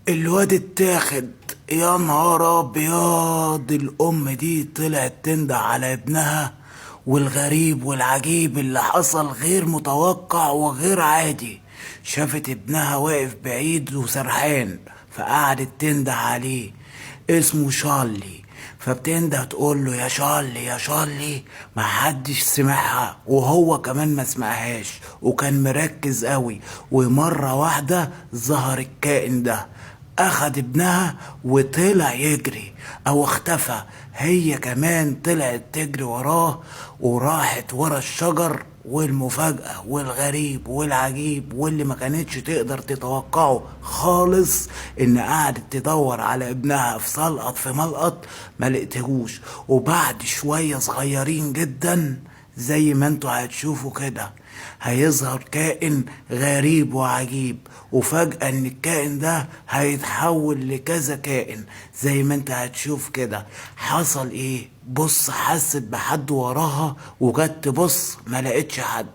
الواد اتاخد. يا نهار ابيض، الام دي طلعت تندع على ابنها، والغريب والعجيب اللي حصل غير متوقع وغير عادي. شافت ابنها واقف بعيد وسرحان، فقعدت تنده عليه. اسمه شارلي. فبتنده تقول له يا شارلي يا شارلي، محدش سمعها وهو كمان ما سمعهاش، وكان مركز قوي. ومرة واحدة ظهر الكائن ده، اخد ابنها وطلع يجري او اختفى. هي كمان طلعت تجري وراه وراحت ورا الشجر. والمفاجأة والغريب والعجيب واللي ما كانتش تقدر تتوقعه خالص، ان قعدت تدور على ابنها في سلقط في ملقط، ما لقيتهوش. وبعد شوية صغيرين جدا زي ما انتوا هتشوفوا كده، هيظهر كائن غريب وعجيب. وفجأة ان الكائن ده هيتحول لكذا كائن زي ما انت هتشوف كده. حصل ايه؟ بص، حست بحد وراها وجت تبص ما لقيتش حد.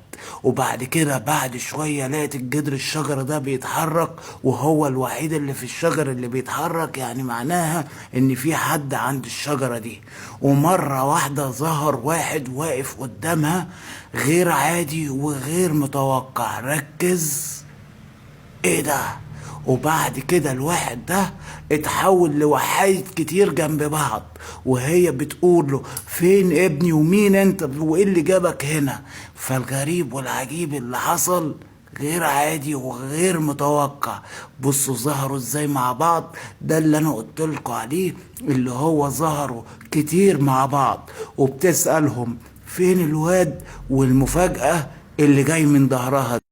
وبعد كده بعد شوية لقيت الجدر الشجرة ده بيتحرك، وهو الوحيد اللي في الشجر اللي بيتحرك، يعني معناها ان في حد عند الشجرة دي. ومرة واحدة ظهر واحد واقف قدامها غير عادي وغير متوقع. ركز. ايه ده؟ وبعد كده الواحد ده اتحول لوحايد كتير جنب بعض، وهي بتقول له فين ابني ومين انت وايه اللي جابك هنا. فالغريب والعجيب اللي حصل غير عادي وغير متوقع. بصوا ظهروا ازاي مع بعض، ده اللي انا قلتلكوا عليه، اللي هو ظهروا كتير مع بعض. وبتسألهم فين الواد، والمفاجأة اللي جاي من ظهرها.